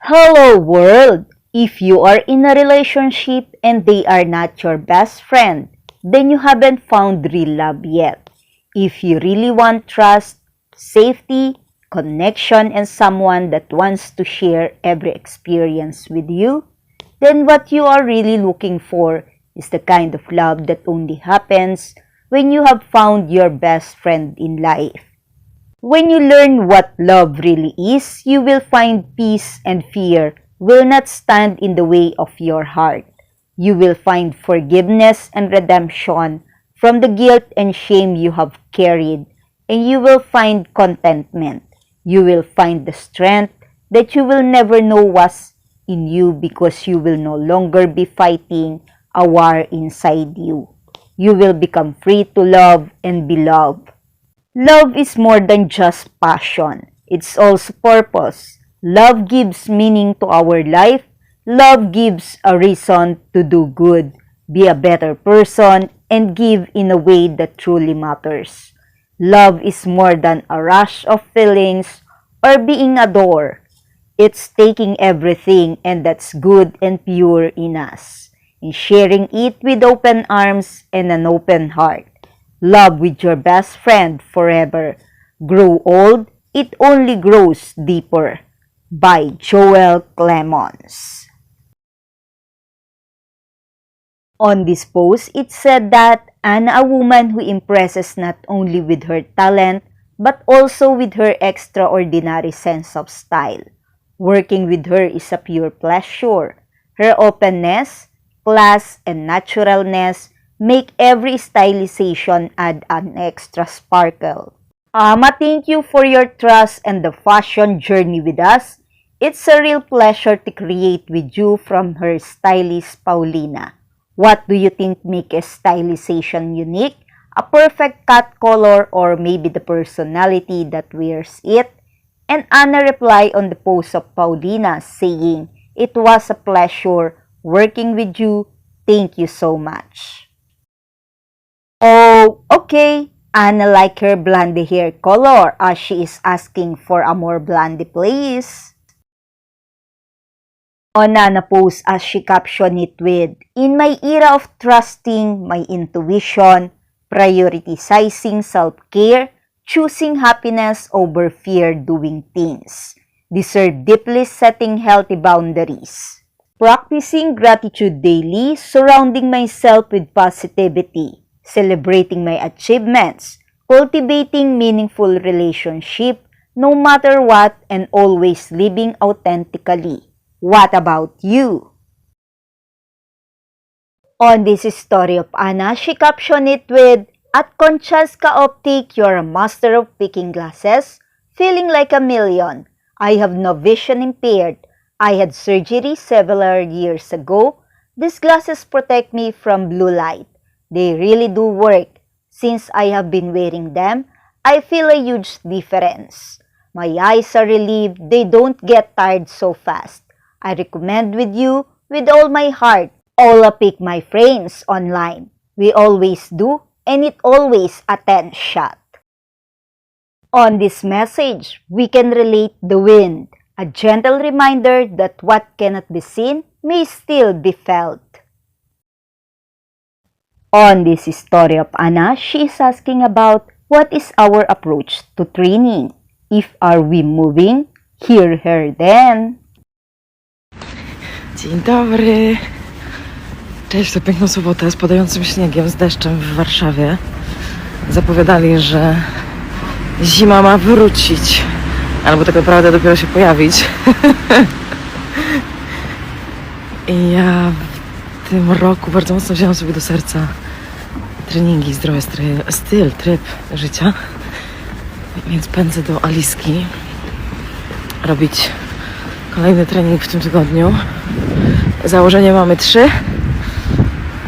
Hello world! If you are in a relationship and they are not your best friend, then you haven't found real love yet. If you really want trust, safety, connection, and someone that wants to share every experience with you, then what you are really looking for is the kind of love that only happens when you have found your best friend in life. When you learn what love really is, you will find peace and fear will not stand in the way of your heart. You will find forgiveness and redemption from the guilt and shame you have carried, and you will find contentment. You will find the strength that you will never know was in you because you will no longer be fighting a war inside you. You will become free to love and be loved. Love is more than just passion. It's also purpose. Love gives meaning to our life. Love gives a reason to do good, be a better person, and give in a way that truly matters. Love is more than a rush of feelings or being adored. It's taking everything and that's good and pure in us, and sharing it with open arms and an open heart. Love with your best friend forever. Grow old, it only grows deeper. By Joel Clemons. On this post, it said that Anna, a woman who impresses not only with her talent, but also with her extraordinary sense of style. Working with her is a pure pleasure. Her openness, class, and naturalness make every stylization add an extra sparkle. Ama, thank you for your trust and the fashion journey with us. It's a real pleasure to create with you from her stylist Paulina. What do you think make a stylization unique? A perfect cut color or maybe the personality that wears it? And Anna replied on the post of Paulina saying, "It was a pleasure working with you. Thank you so much." Oh, okay. Anna like her blondie hair color as she is asking for a more blondie please. On Anna post as she captioned it with, "In my era of trusting my intuition, prioritizing self-care, choosing happiness over fear doing things, deserve deeply setting healthy boundaries, practicing gratitude daily, surrounding myself with positivity, celebrating my achievements, cultivating meaningful relationship, no matter what, and always living authentically. What about you?" On this story of Anna, she captioned it with, "At Conchaska Optic, you're a master of picking glasses, feeling like a million. I have no vision impaired. I had surgery several years ago. These glasses protect me from blue light. They really do work. Since I have been wearing them, I feel a huge difference. My eyes are relieved. They don't get tired so fast. I recommend with you with all my heart. All pick my frames online. We always do, and it always a 10 shot." On this message, we can relate the wind, a gentle reminder that what cannot be seen may still be felt. On this story of Anna, she is asking about what is our approach to training. If are we moving, hear her then. Dzień dobry. Cześć, w tę piękną sobotę z padającym śniegiem, z deszczem w Warszawie. Zapowiadali, że zima ma wrócić, albo tak naprawdę dopiero się pojawić. I ja w tym roku bardzo mocno wzięłam sobie do serca treningi, zdrowy tryb życia. Więc pędzę do Aliski robić kolejny trening w tym tygodniu. Założenie mamy 3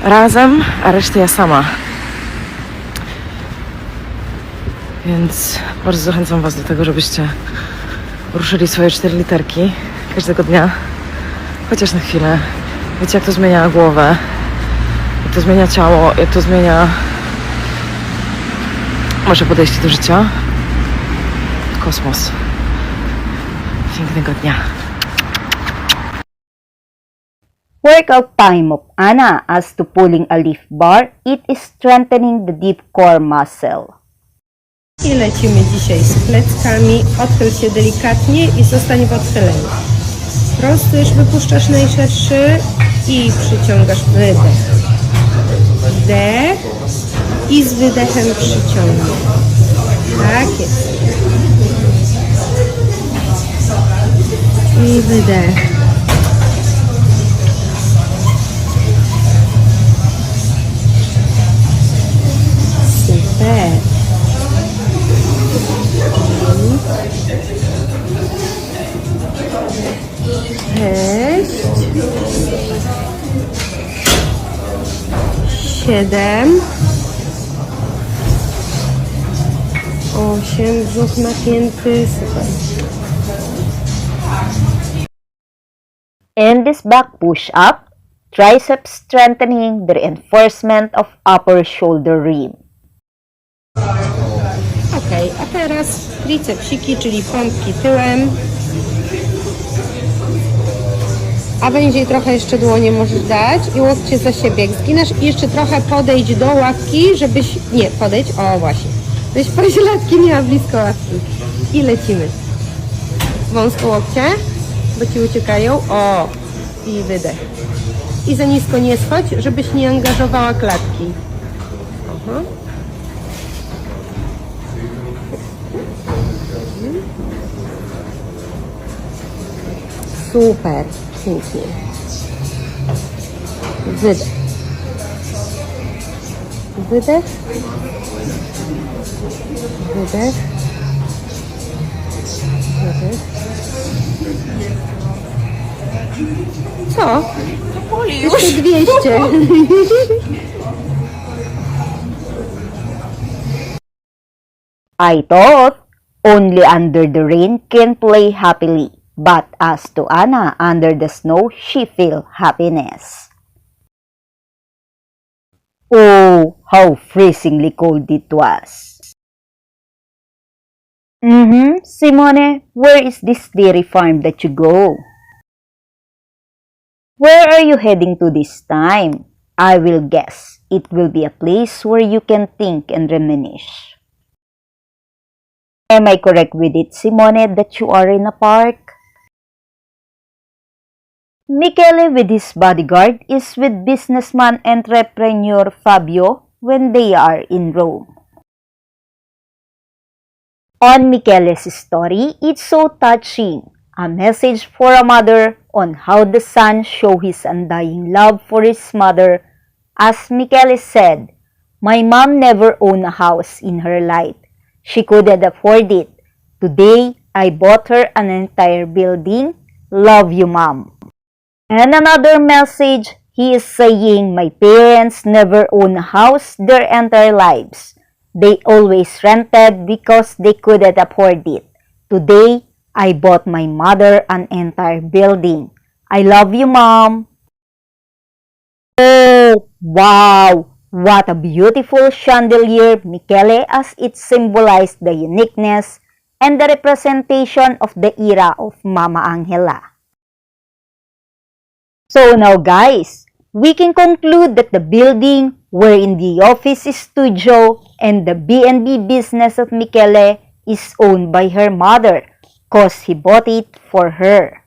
razem, a resztę ja sama. Więc bardzo zachęcam Was do tego, żebyście ruszyli swoje 4 literki każdego dnia, chociaż na chwilę. Wiecie, jak to zmienia głowę, jak to zmienia ciało, jak to zmienia wasze podejście do życia. Kosmos. Pięknego dnia. Workout time of Anna. As to pulling a lift bar, it is strengthening the deep core muscle. I lecimy dzisiaj z pleckami. Odchyl się delikatnie i zostań w odchyleniu. Prostujesz, wypuszczasz najszerszy i przyciągasz wydech. Wdech i z wydechem przyciągnie. Tak jest. I wydech. Super. Sześć. 7. 8. Brzuch napięty. Super. In this back push-up, tricep strengthening the reinforcement of upper shoulder rib. Ok, a teraz tricepsiki, czyli pompki tyłem. A będzie trochę jeszcze dłonie możesz dać i łokcie za siebie. Jak zginasz i jeszcze trochę podejdź do ławki, żebyś... Nie, podejdź, o właśnie. Żebyś pośladki miała blisko ławki. I lecimy. Wąsko łokcie, bo ci uciekają. O, i wydech. I za nisko nie schodź, żebyś nie angażowała klatki. Aha. Super, pięknie. Wydech. Wydech. Wydech. Wydech. Co? Boli Jeszcze 200. I thought only under the rain can play happily, but as to Anna, under the snow, she feel happiness. Oh, how freezingly cold it was. Simone, where is this dairy farm that you go? Where are you heading to this time? I will guess it will be a place where you can think and reminisce. Am I correct with it, Simone, that you are in a park? Michele with his bodyguard is with businessman entrepreneur Fabio when they are in Rome. On Michele's story, it's so touching. A message for a mother on how the son show his undying love for his mother. As Michele said, "My mom never owned a house in her life. She couldn't afford it. Today, I bought her an entire building. Love you, Mom." And another message, he is saying, "My parents never owned a house their entire lives. They always rented because they couldn't afford it. Today, I bought my mother an entire building. I love you, Mom." Oh, wow! What a beautiful chandelier, Michele, as it symbolized the uniqueness and the representation of the era of Mama Angela. So now guys, we can conclude that the building wherein the office studio and the B&B business of Michele is owned by her mother, cause he bought it for her.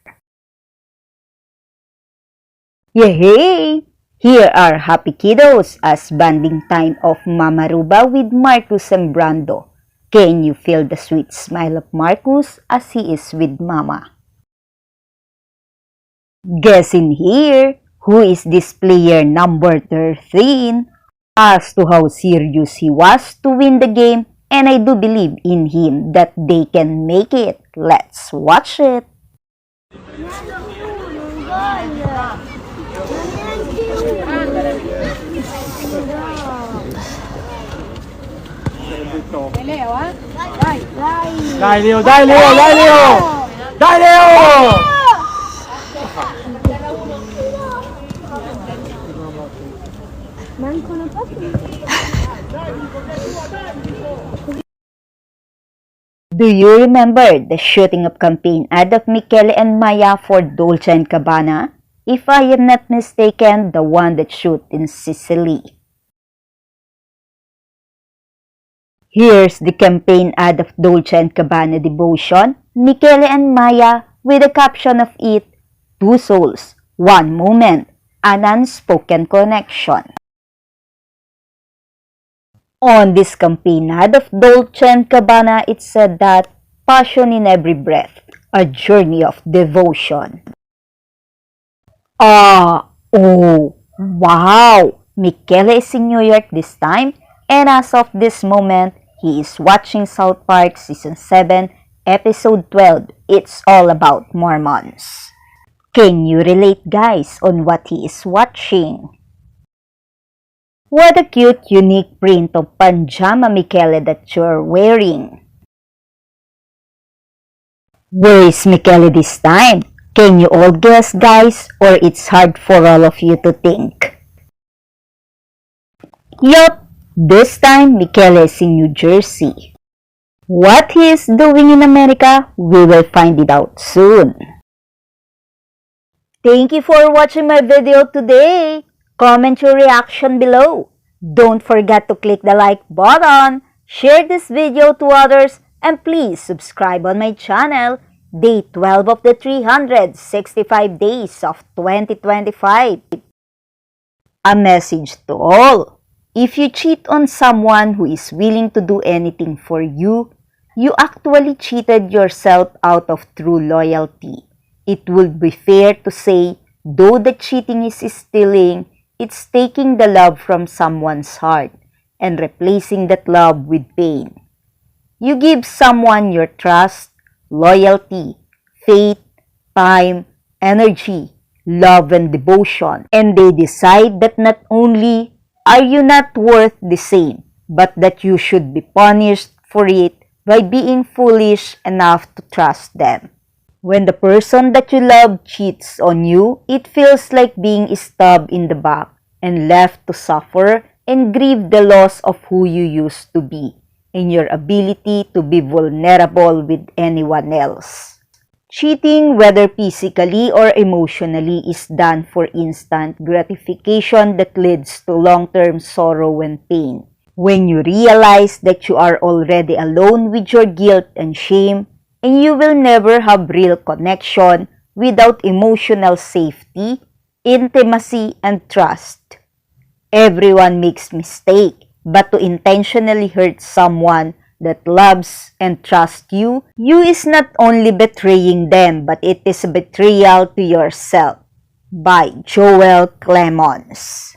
Yay! Here are happy kiddos as bonding time of Mama Ruba with Marcus and Brando. Can you feel the sweet smile of Marcus as he is with Mama? Guess in here, who is this player number 13? As to how serious he was to win the game, and I do believe in him that they can make it. Let's watch it. Dai Leo, dai Leo, dai Leo! Dai Leo! Do you remember the shooting up campaign ad of Michele and Maya for Dolce & Gabbana? If I am not mistaken, the one that shot in Sicily. Here's the campaign ad of Dolce & Gabbana Devotion, Michele and Maya, with the caption of it, "Two souls, one moment, an unspoken connection." On this campaign ad of Dolce & Gabbana, it said that passion in every breath, a journey of devotion. Oh, wow! Michele is in New York this time, and as of this moment, he is watching South Park Season 7, Episode 12. It's all about Mormons. Can you relate, guys, on what he is watching? What a cute, unique print of pajama, Michele, that you're wearing. Where is Michele this time? Can you all guess, guys, or it's hard for all of you to think? Yup, this time Michele is in New Jersey. What he is doing in America, we will find it out soon. Thank you for watching my video today. Comment your reaction below. Don't forget to click the like button, share this video to others, and please subscribe on my channel. Day 12 of the 365 days of 2025. A message to all. If you cheat on someone who is willing to do anything for you, you actually cheated yourself out of true loyalty. It would be fair to say, though the cheating is stealing, it's taking the love from someone's heart and replacing that love with pain. You give someone your trust, loyalty, faith, time, energy, love, and devotion, and they decide that not only are you not worth the same, but that you should be punished for it by being foolish enough to trust them. When the person that you love cheats on you, it feels like being stabbed in the back and left to suffer and grieve the loss of who you used to be and your ability to be vulnerable with anyone else. Cheating, whether physically or emotionally, is done for instant gratification that leads to long-term sorrow and pain. When you realize that you are already alone with your guilt and shame, and you will never have real connection without emotional safety, intimacy, and trust. Everyone makes mistakes, but to intentionally hurt someone that loves and trusts you is not only betraying them, but it is a betrayal to yourself. By Joel Clemons.